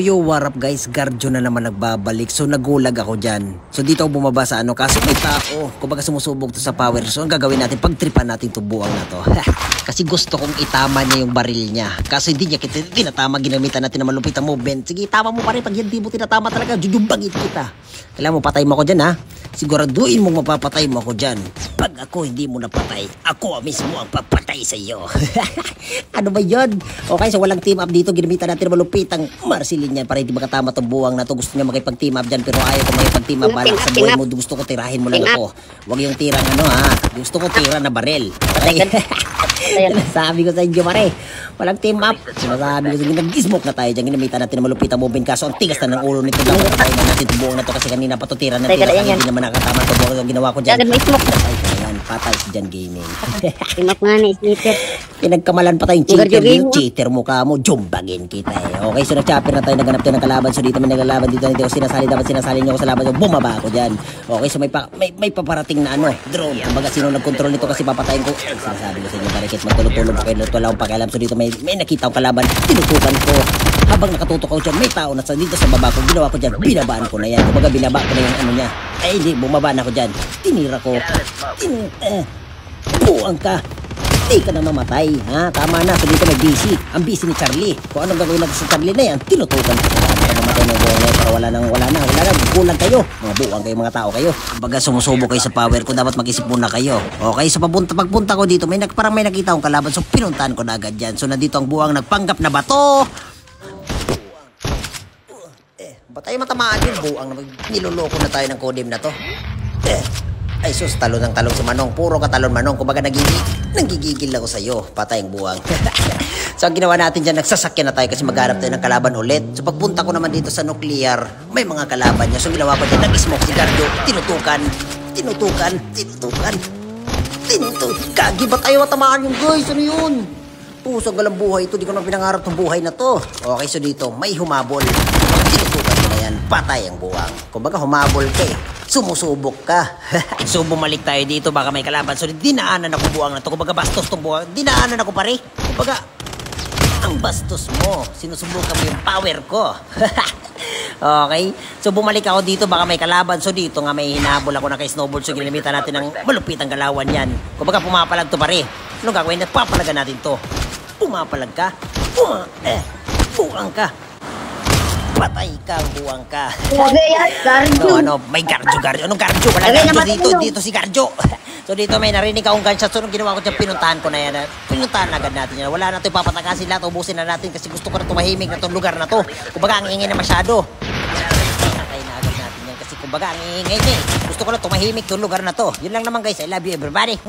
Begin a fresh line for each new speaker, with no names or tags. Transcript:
Yo, what up guys? Garjo na naman nagbabalik. So nagulag ako dyan. So dito ako bumaba sa ano. Kaso may tao. Kumbaga sumusubok to sa power. So ang gagawin natin, pagtripan natin to buwang na to. Kasi gusto kong itama niya yung baril niya. Kaso hindi niya kita tinatama. Ginamitan natin na malupit ang movement. Sige, tama mo pa rin. Pag hindi mo tinatama talaga, jujumbangin kita. Kailangan mo patay mo ako dyan, ha? Siguraduhin mong mapapatay mo ako dyan. Pag ako hindi mo napatay, ako mismo ang papatay sa iyo. Ano ba yun? Okay, so walang team up dito. Ginamitan natin na malupit ang Marcelin yan para hindi makatama itong buwang na to. Gusto niya makipag-team up dyan pero ayaw ko makipag-team up. Balak sa buhay mo, gusto ko tirahin mo lang ako. Huwag yung tirang ano, ha? Gusto ko tira na baril. Patay. Sabi ko sa inyo, pare. Walang team up. Sinasabi ko sa inyo, nag-smoke na tayo dyan. Ginamitan natin na malupit ang movement. Kaso ang tigas na ng ulo nito lang. Patay na natin itong buwang na to kasi kanina pa to tira na tira. Hindi naman nakatama itong buwang. Ang ginawa ko dyan. Patay si Jan Gaming.
Tinap nga ni Sniper.
Pinagkamalan pa tayong cheater mukha mo, jumbagin kita eh. Okay, so nag-chopper na tayo, naganap tayo ng kalaban. So dito may naglalaban, dito ako sinasali, dapat sinasali niyo ako sa laban. So bumaba ako dyan. Okay, so may paparating na ano, drone. Kumbaga sino nag-control nito kasi papatayin ko. Ay, sinasabi ko sa inyo, barikit, magtulog-tulog ako kayo, wala akong pakialam. So dito may nakita akong kalaban, tinutukan ko. Habang nakatutok ako dyan, may tao na dito sa baba ko, ginawa ko dyan, binabaan ko na yan. Kumbaga binaba ko na yung ano niya. Ay hindi, bumaba na ako dyan. Tinira ko. Buwang ka. Hindi ka na mamatay. Ha? Tama na. So dito may busy. Ang busy ni Charlie. Kung anong gagawin natin sa Charlie na yan, tinutukan ko. Para mamatay ng buwang yan. Para wala na. Kulang kayo. Mga buwang kayo, mga tao kayo. Baga sumusubo kayo sa power ko. Dapat mag-isip muna kayo. Okay, so pagpunta ko dito, parang may nakita akong kalaban. So pinuntahan ko na agad dyan. So nandito ang buwang nagpanggap na bato. Ba't tayo matamaan yun? Buwang na niloloko na tayo ng kodim na to. Ay sus, talon ng talong si Manong. Puro katalon Manong. Kumbaga nagigigil ako sa'yo. Patay ang buwang. So ang ginawa natin dyan, nagsasakyan na tayo kasi maghanap tayo ng kalaban ulit. So pagpunta ko naman dito sa nuclear, may mga kalaban niya. So ginawa ko dyan, nag-smoke si Gardo. Tinutukan. Gagi, ba't tayo matamaan yung guys? Ano yun? Pusang galang buhay ito. Di ko na pinangarap ng buhay na to. Okay, so dito, may humabol. Tinutukan ko na yan. Patay ang buwang. Kumbaga humabol ka eh. Sumusubok ka. So bumalik tayo dito, baka may kalaban. So dinaanan ako buwang na to. Kumbaga bastos tong buwang. Dinaanan ako pare. Kumbaga, ang bastos mo. Sinusubukan mo yung power ko. Okay? So bumalik ako dito, baka may kalaban. So dito nga may hinabol ako na kay Snowball. So ginamitan natin ng malupit ang galawan yan. Kumbaga pumapalag to pare. Anong gagawin? Papalagan natin to. Pumapalag ka. Buwang ka. Patay ka, buwang ka. Ano, may Garjo. Anong Garjo? Wala Garjo dito si Garjo. So dito may narinig akong gunshot. So nung ginawa ko dyan, pinuntahan ko na yan. Pinuntahan agad natin yan. Wala na ito ipapatakasin lahat. Ubusin na natin kasi gusto ko na tumahimik na itong lugar na to. Kumbaga ang ingay na masyado. Patay na agad natin yan kasi kumbaga ang ingay niya. Gusto ko na tumahimik itong lugar na to. Yun lang naman guys. I love you everybody.